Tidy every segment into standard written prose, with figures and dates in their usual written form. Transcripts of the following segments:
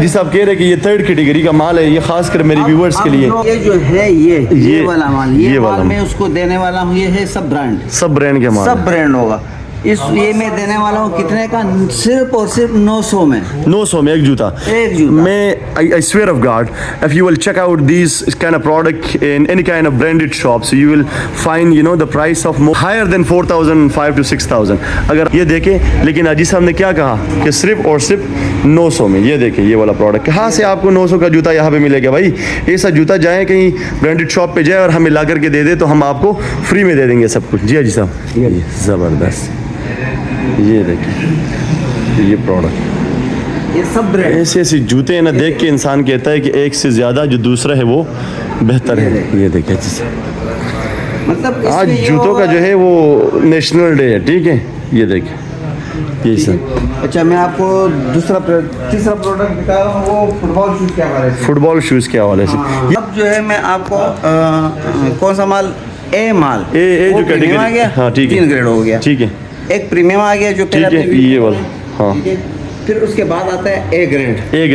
जी साहब कह रहे कि ये थर्ड कैटेगरी का माल है, ये खास कर मेरे व्यूअर्स के लिए। ये जो है ये वाला माल, ये वाला माल मैं उसको देने वाला हूँ। ये है सब ब्रांड के माल, सब ब्रांड होगा। ये मैं देने वाला हूँ कितने का, सिर्फ और सिर्फ 900 में। 900 में एक जूता। मैं I swear of God, if you will check out these kind of product in any kind of branded shops, you will find the price of more higher than 4,500 to 6,000 अगर ये देखें। लेकिन अजी साहब ने क्या कहा कि सिर्फ और सिर्फ 900 में। ये देखें ये वाला प्रोडक्ट, कहाँ से आपको 900 का जूता यहाँ पे मिलेगा भाई। ऐसा जूता जाए कहीं ब्रांडेड शॉप पे जाए और हमें ला करके दे दे तो हम आपको फ्री में दे देंगे सब कुछ। जी अजी साहब, ज़बरदस्त। ये देखिए ये प्रोडक्ट, ये सब ब्रांड ऐसे ऐसे जूते हैं ना, देख के इंसान कहता है कि एक से ज़्यादा जो दूसरा है वो बेहतर है। ये देखिए मतलब आज जूतों का जो है वो नेशनल डे है, ठीक है। ये देखिए ये सब। अच्छा मैं आपको तीसरा प्रोडक्ट दिखा रहा हूँ, वो फुटबॉल शूज़ के हवाले से। फुटबॉल शूज़ के हवाले से अब जो है मैं आपको कौन सा माल, ए माल, ए जो कैटेगरी आ गया। हाँ ठीक है, 3 ग्रेड हो गया, ठीक है। एक प्रीमियम आ गया जो ठीक है, ये वाला हाँ। फिर उसके बाद आता है ए ग्रेड। ए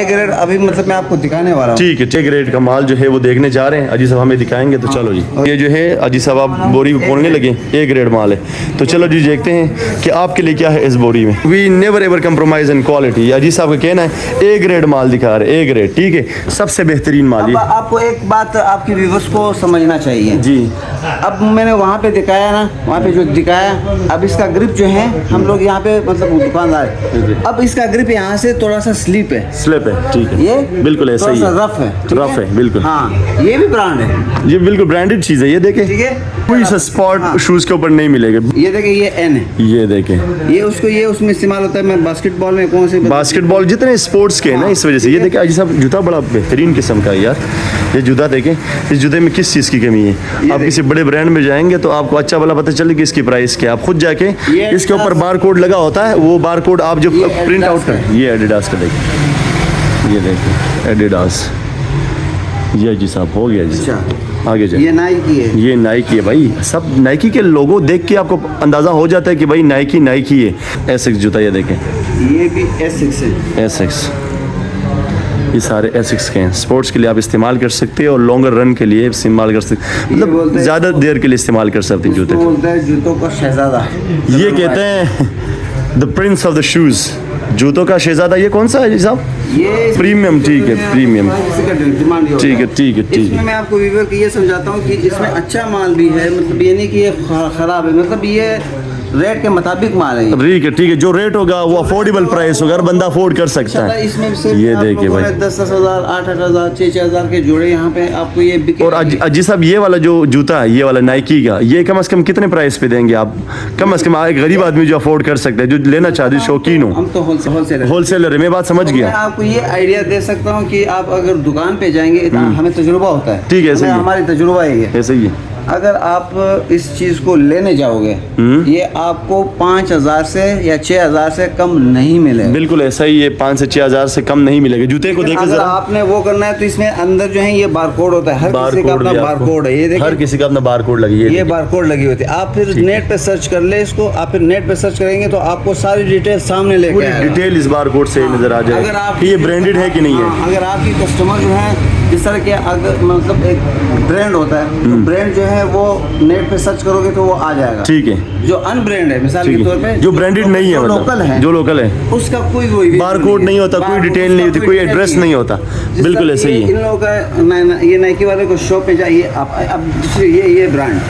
ग्रेड अभी मतलब मैं आपको दिखाने वाला हूँ। ठीक है, ए ग्रेड का माल जो है वो देखने जा रहे हैं। अजी साहब हमें दिखाएंगे तो चलो जी। ये जो है अजी साहब आप बोरी में बोलने लगे ए ग्रेड माल है, तो चलो जी देखते हैं कि आपके लिए क्या है इस बोरी में। We never ever compromise in quality. अजी साहब का कहना है ए ग्रेड माल दिखा रहे, ए ग्रेड, ठीक है, सबसे बेहतरीन माल। ये आपको एक बात आपकी व्यूअर्स को समझना चाहिए जी। अब मैंने वहाँ पे दिखाया ना, वहाँ पे जो दिखाया, अब इसका ग्रिप जो है हम लोग यहाँ पे मतलब दुकानदार, अब इसका ग्रिप यहाँ से थोड़ा सा स्लिप है, ठीक है। ये बिल्कुल ऐसा ही है, रफ है बिल्कुल। हाँ ये भी ब्रांड है, ये बिल्कुल ब्रांडेड चीज़ है। ये देखें, ठीक है, कोई सा स्पॉट शूज़ के ऊपर नहीं मिलेगा। ये देखें ये एन है, ये देखें ये उसमें इस्तेमाल होता है। मैं बास्केटबॉल में कौन से बास्केटबॉल जितने स्पोर्ट्स के ना, इस वजह से। ये देखें अजी साहब जूता बड़ा बेहतरीन किस्म का है यार। ये जूता देखें, इस जूते में किस चीज़ की कमी है। आप किसी बड़े ब्रांड में जाएंगे तो आपको अच्छा भला पता चलेगी इसकी प्राइस क्या। आप खुद जाके इसके ऊपर बार कोड लगा होता है, वो बार कोड आप जो प्रिंट आउट करें। ये एडिडास का देखिए, ये देखिए एडिडास। ये जी साहब हो गया जी। आगे जाए, ये नाइकी है, ये नाइकी है भाई। सब नाइकी के लोगो देख के आपको अंदाज़ा हो जाता है कि भाई नाइकी है। एसिक्स जूता ये देखें, ये भी एसिक्स है। एसिक्स, ये सारे एसिक्स के हैं। स्पोर्ट्स के लिए आप इस्तेमाल कर सकते हैं और लॉन्गर रन के लिए इस्तेमाल कर सकते, मतलब ज़्यादा देर के लिए इस्तेमाल कर सकते हैं जूते। बोलते हैं जूतों का शहजादा, ये कहते हैं the Prince of the shoes, जूतों का शहजादा। ये कौन सा है जी साहब? ये प्रीमियम, ठीक है, प्रीमियम, ठीक है, ठीक है। इसमें मैं आपको व्यूअर को ये समझाता हूँ कि इसमें अच्छा माल भी है, मतलब ये नहीं कि ये खराब है, मतलब ये रेट के मुताबिक माल है। ठीक है, जो रेट होगा वो अफोर्डेबल प्राइस होगा, हर बंदा अफोर्ड कर सकता है। इसमें ये देखिए भाई 10,000, 8,000, 6,000 के जोड़े यहाँ पे आपको ये बिके। और अजी साहब ये वाला जो जूता है, ये वाला नाइकी का, ये कम से कम कितने प्राइस पे देंगे आप? कम से कम एक गरीब आदमी जो अफोर्ड कर सकता है, जो लेना चाहते, शौकीन हो। हम तो होलसेलर है, मैं बात समझ गया। मैं आपको ये आइडिया दे सकता हूँ कि आप अगर दुकान पे जाएंगे, हमें तजुर्बा होता है, ठीक है, हमारी तजुर्बा है, ऐसे ही है। अगर आप इस चीज को लेने जाओगे, ये आपको 5,000 से या 6,000 से कम नहीं मिलेगा। बिल्कुल ऐसा ही है, 5 से 6,000 से कम नहीं मिलेगा। जूते को देखो जरा, आपने वो करना है तो इसमें अंदर जो है ये बारकोड होता है, हर किसी का अपना बारकोड है। ये देखिए, हर किसी का अपना बारकोड लगी है, ये बारकोड लगी होती है। आप फिर नेट पे सर्च कर ले इसको, आप फिर नेट पे सर्च करेंगे तो आपको सारी डिटेल सामने लेके आएगा। डिटेल इस बारकोड से नजर आ जाए अगर आप ये ब्रांडेड है कि नहीं है। अगर आपकी कस्टमर जो है जिस तरह के, अगर मतलब एक ब्रांड होता है तो ब्रांड जो है वो नेट पे सर्च करोगे तो वो आ जाएगा, ठीक है। जो अनब्रांड है, मिसाल के तौर पे जो ब्रांडेड नहीं है, जो लोकल है, उसका कोई बारकोड नहीं होता, कोई डिटेल नहीं होती, कोई एड्रेस नहीं होता। बिल्कुल ऐसे ही है। इन लोगों का ये नाइकी वाले को शॉप पे जाइए अब ये ब्रांड,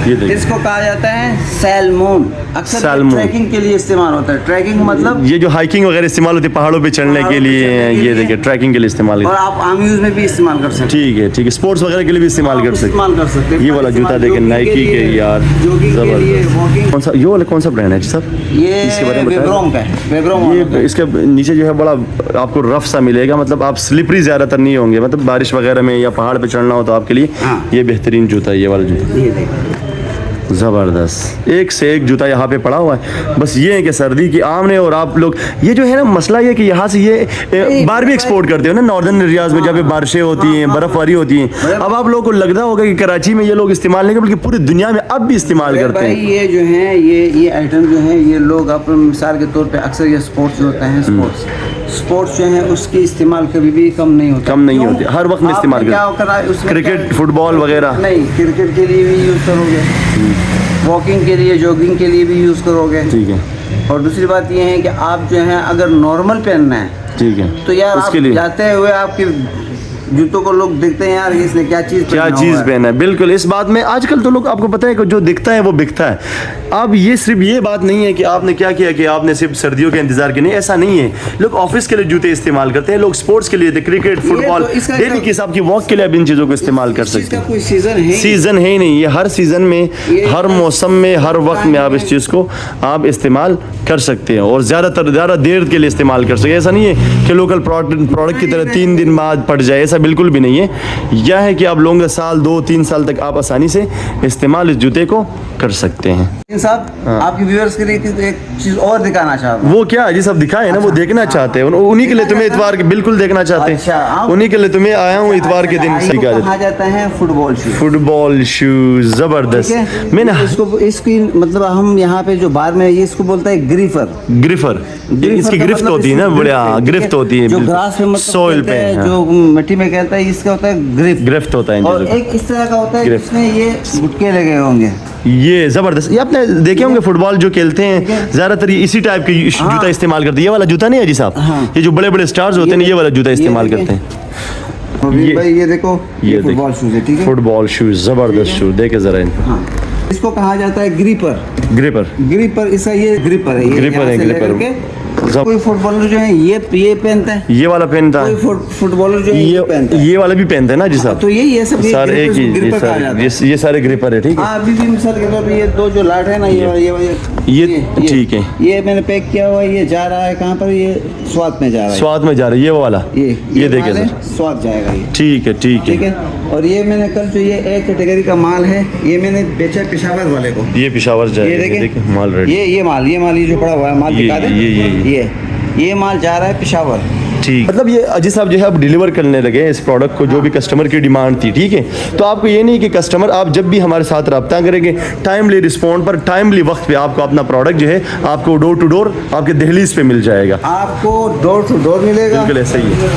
इसको कहा जाता है सैलमोन। अक्सर ट्रैकिंग के लिए इस्तेमाल होता है। ट्रैकिंग मतलब ये जो हाइकिंग वगैरह इस्तेमाल होती है पहाड़ों पे चढ़ने के लिए, ये देखिए ट्रैकिंग के लिए इस्तेमाल, और आप आम यूज में भी इस्तेमाल कर सकते हैं। ठीक है, स्पोर्ट्स वगैरह के लिए भी इस्तेमाल कर सकते हैं। ये वाला जूता देखें नाइकी के यार, जबरदस्त। कौन सा ये वाला कौन सा ब्रांड है सब? ये इसके बारे में वेब्रोम का है, वेब्रोम। ये इसके नीचे जो है बड़ा आपको रफ सा मिलेगा, मतलब आप स्लिपरी ज़्यादातर नहीं होंगे, मतलब बारिश वगैरह में या पहाड़ पे चढ़ना हो तो आपके लिए ये बेहतरीन जूता है, ये वाला जूता। ज़बरदस्त, एक से एक जूता यहाँ पे पड़ा हुआ है। बस ये है कि सर्दी की आम ने, और आप लोग ये जो है ना मसला ये कि यहाँ से ये बाहर भी एक्सपोर्ट करते हो ना, नॉर्दर्न एरियाज में जहाँ पे बारिशें होती हैं, बर्फ़बारी होती है। अब आप लोगों को लगता होगा कि कराची में ये लोग इस्तेमाल नहीं करते, बल्कि पूरी दुनिया में अब भी इस्तेमाल करते हैं। ये जो है ये आइटम जो है ये लोग अपने मिसाल के तौर पर अक्सर ये स्पोर्ट्स होते हैं, स्पोर्ट्स स्पोर्ट्स जो है उसकी इस्तेमाल कभी भी कम नहीं होता। कम नहीं क्यों? होती, हर वक्त में इस्तेमाल आपने क्या करा उसमें क्रिकेट, फुटबॉल वगैरह नहीं, क्रिकेट के लिए भी यूज़ करोगे, वॉकिंग के लिए, जॉगिंग के लिए भी यूज़ करोगे। ठीक है, और दूसरी बात ये है कि आप जो है अगर नॉर्मल पहनना है ठीक है, तो यार उसके आप लिए जाते हुए आपके जूतों को लोग देखते हैं, यार इसने क्या चीज़ पहना है। बिल्कुल, इस बात में आजकल तो लोग, आपको पता है कि जो दिखता है वो बिकता है। अब ये सिर्फ ये बात नहीं है कि आपने क्या किया कि आपने सिर्फ सर्दियों के इंतजार किया, नहीं, ऐसा नहीं है। लोग ऑफिस के लिए जूते इस्तेमाल करते हैं, लोग स्पोर्ट्स के लिए, क्रिकेट, फुटबॉल, डेली के हिसाब की वॉक के लिए अब इन चीज़ों को इस्तेमाल कर सकते हैं। कोई सीजन है ही नहीं, ये हर सीजन में, हर मौसम में, हर वक्त में आप इस चीज़ को आप इस्तेमाल कर सकते हैं और ज़्यादा देर के लिए इस्तेमाल कर सकते हैं। ऐसा नहीं है कि लोकल प्रोडक्ट की तरह 3 दिन बाद पड़ जाए, ऐसा बिल्कुल भी नहीं है। यह है कि आप लोगों का साल 2-3 साल तक आप आसानी से इस्तेमाल इस जूते को कर सकते हैं। साहब आपके व्यूअर्स के लिए एक चीज और दिखाना चाहता हूं। वो क्या जी, सब दिखाए ना, वो देखना चाहते हैं, उन्हीं के लिए तुम्हें इतवार के बिल्कुल देखना चाहते हैं, उन्हीं के लिए तुम्हें आया हूँ इतवार के दिन। कहा जाता है फुटबॉल शूज। फुटबॉल शूज जबरदस्त। मैंने इसकी मतलब हम यहाँ पे जो बार में ये इसको बोलता है ग्रिफर। इसकी गिरफ्त होती है ना, बढ़िया गिरफ्त होती है, जो ग्रास में सोइल पे, जो मिट्टी में कहता है, इसका होता है गिरफ्त होता है। और एक इस तरह का होता है जिसमें ये गुटके लगे होंगे। ये जबरदस्त, ये आपने देखे होंगे फुटबॉल जो खेलते हैं ज्यादातर इसी टाइप के जूता इस्तेमाल करते हैं। ये वाला जूता नहीं है जी साहब, ये जो बड़े बड़े स्टार्स होते हैं ये वाला जूता इस्तेमाल करते हैं। ये देखो, ये फुटबॉल शूज है, ठीक है, फुटबॉल शूज, जबरदस्त शूज, देखे जरा इनको। इसको कहा जाता है ग्रिपर। इसका ये ग्रिपर है, ग्रिपर। कोई फुटबॉलर जो है ये पहनता है, ये वाला पहनता है, कोई फुटबॉलर जो है ये पहनता है, ये वाला भी पहनते हैं ना जी साहब। तो ये सब सारे एक ही, ये सारे ग्रिपर है, ठीक है। अभी भी मिसाल के तौर पे ये दो जो लाट है ना, ये ठीक है, ये मैंने पैक किया हुआ है, ये जा रहा है कहाँ पर, ये स्वाद में जा रहा है, स्वाद में जा रहा है, ये वाला, ये देखे सर, स्वाद जाएगा ये, ठीक है। और ये मैंने कल जो ये एक कैटेगरी का माल है, ये मैंने बेचा पेशावर वाले को, ये पेशावर जाएगा, देखे माल रेडी, ये माल ये जो पड़ा हुआ है माल दिखा दे, ये माल जा रहा है पेशावर। ठीक, मतलब ये अजीज साहब जो है अब डिलीवर करने लगे इस प्रोडक्ट को, जो भी कस्टमर की डिमांड थी, ठीक है। तो आपको ये नहीं कि कस्टमर, आप जब भी हमारे साथ रब्ता करेंगे, टाइमली रिस्पॉन्ड पर, टाइमली वक्त पे आपको अपना प्रोडक्ट जो है आपको डोर टू डोर आपके दहलीज पे मिल जाएगा, आपको डोर टू डोर मिलेगा। बिल्कुल ऐसा ही है,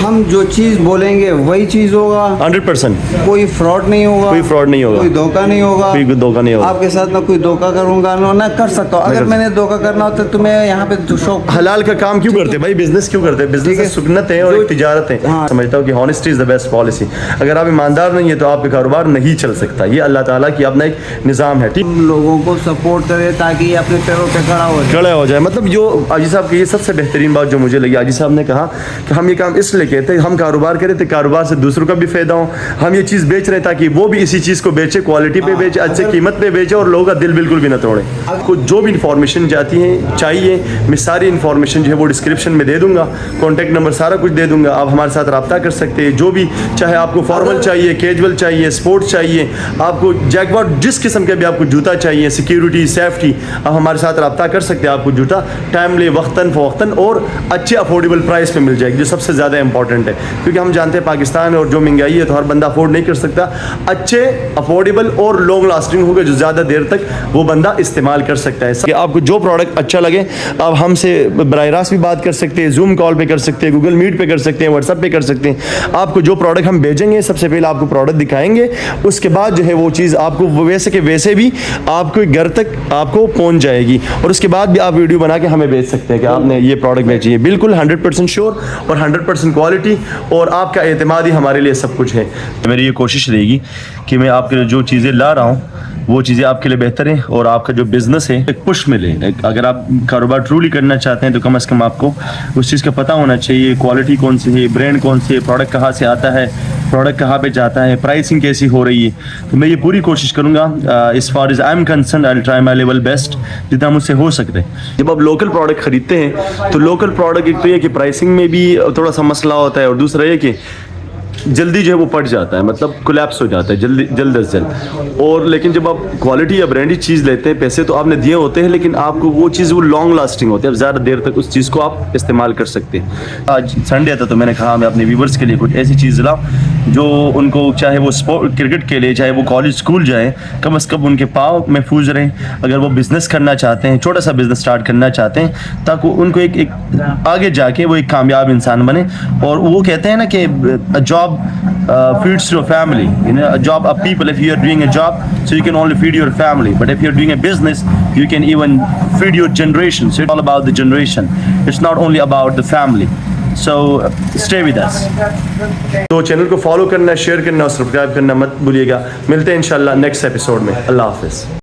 हम जो चीज़ बोलेंगे वही चीज़ होगा, 100%, कोई फ्रॉड नहीं होगा, कोई धोखा नहीं होगा, आपके साथ ना कोई धोखा करूंगा ना कर सकता हूँ। अगर मैंने धोखा करना होता तो मैं यहाँ पे शॉप हलाल का काम क्यों करते भाई, बिजनेस क्यों करते, बिजनेस सुन्नत है और एक तिजारत है। हाँ। समझता हूँ कि honesty is the best policy. अगर आप ईमानदार नहीं है तो आपका कारोबार नहीं चल सकता, ये अल्लाह ताला की अपना एक निज़ाम है। ठीक, लोगों को सपोर्ट करे ताकि ये अपने पैरों पे खड़ा हो जाए। मतलब जो आजी साहब की ये सबसे बेहतरीन बात जो मुझे लगी, आजी साहब ने कहा कि हम ये काम इसलिए कहते हैं, हम कारोबार करें तो कारोबार से दूसरों का भी फायदा हो, हम ये चीज़ बेच रहे हैं ताकि वो भी इसी चीज़ को बेचे, क्वालिटी पे बेचे, अच्छे कीमत पे बेचे और लोगों का दिल बिल्कुल भी ना तोड़े। आपको जो भी इंफॉर्मेशन जाती है चाहिए, मैं सारी इंफॉर्मेशन जो है वो डिस्क्रिप्शन में दे दूंगा, कॉन्टैक्ट नंबर सारा कुछ दे दूंगा, आप हमारे साथ रब्ता कर सकते हैं। जो भी चाहे आपको फॉर्मल चाहिए, कैजुअल चाहिए, स्पोर्ट्स चाहिए, आपको जैकपॉट जिस किस्म के भी आपको जूता चाहिए, सिक्योरिटी, सेफ्टी, आप हमारे साथ रब्ता कर सकते हैं। आपको जूता टाइमली, वक्तन फ़वक्तन और अच्छे अफोर्डेबल प्राइस पे मिल जाएगी, जो सबसे ज़्यादा इंपॉर्टेंट है, क्योंकि हम जानते हैं पाकिस्तान और जो महंगाई है तो हर बंदा अफोर्ड नहीं कर सकता। अच्छे, अफोर्डेबल और लॉन्ग लास्टिंग होगा, जो ज़्यादा देर तक वो बंदा इस्तेमाल कर सकता है। कि आपको जो प्रोडक्ट अच्छा लगे आप हमसे बराह रास्त भी बात कर सकते हैं, जूम कॉल पे कर सकते हैं, गूगल मीट पे कर सकते हैं, व्हाट्सएप पे कर सकते हैं। आपको जो प्रोडक्ट हम भेजेंगे सबसे पहले आपको प्रोडक्ट दिखाएंगे, उसके बाद जो है वो चीज़ आपको वैसे के वैसे भी आपको घर तक आपको पहुंच जाएगी, और उसके बाद भी आप वीडियो बना के हमें भेज सकते हैं कि आपने ये प्रोडक्ट भेजी है। बिल्कुल 100% श्योर और 100% क्वालिटी, और आपका एतमाद ही हमारे लिए सब कुछ है। मेरी ये कोशिश रहेगी कि मैं आपके लिए जो चीज़ें ला रहा हूँ वो चीज़ें आपके लिए बेहतर हैं और आपका जो बिज़नेस है एक पुश मिले। अगर आप कारोबार ट्रूली करना चाहते हैं तो कम से कम आपको उस चीज़ का पता होना चाहिए, क्वालिटी कौन सी है, ब्रांड कौन सी है, प्रोडक्ट कहाँ से आता है, प्रोडक्ट कहाँ पे जाता है, प्राइसिंग कैसी हो रही है। तो मैं ये पूरी कोशिश करूँगा, इस फार is I am concern, I will try my level best जितना मुझसे हो सकते हैं। जब आप लोकल प्रोडक्ट ख़रीदते हैं तो लोकल प्रोडक्ट एक तो ये कि प्राइसिंग में भी थोड़ा सा मसला होता है, और दूसरा ये कि जल्दी जो है वो पट जाता है, मतलब कोलैप्स हो जाता है जल्द से जल्द। और लेकिन जब आप क्वालिटी या ब्रांडेड चीज़ लेते हैं, पैसे तो आपने दिए होते हैं, लेकिन आपको वो चीज़ वो लॉन्ग लास्टिंग होती है, आप ज़्यादा देर तक उस चीज़ को आप इस्तेमाल कर सकते हैं। आज संडे था तो मैंने कहा मैं अपने व्यूवर्स के लिए कुछ ऐसी चीज़ लाऊं जो उनको, चाहे वो स्पोर्ट क्रिकेट के लिए, चाहे वो कॉलेज स्कूल जाए, कम अज़ कम उनके पाँव महफूज रहें। अगर वो बिज़नेस करना चाहते हैं, छोटा सा बिज़नेस स्टार्ट करना चाहते हैं, ताकि उनको एक आगे जाके वो एक कामयाब इंसान बने। और वो कहते हैं ना कि job feeds your family, you know, a job of people, if you are doing a job, so you can only feed your family, but if you're doing a business, you can even feed your generation. So it's all about the generation, it's not only about the family. So stay with us. तो channel को follow करना, share करना और subscribe करना मत भूलिएगा। मिलते हैं इंशाल्लाह नेक्स्ट एपिसोड में। अल्लाह हाफिज़।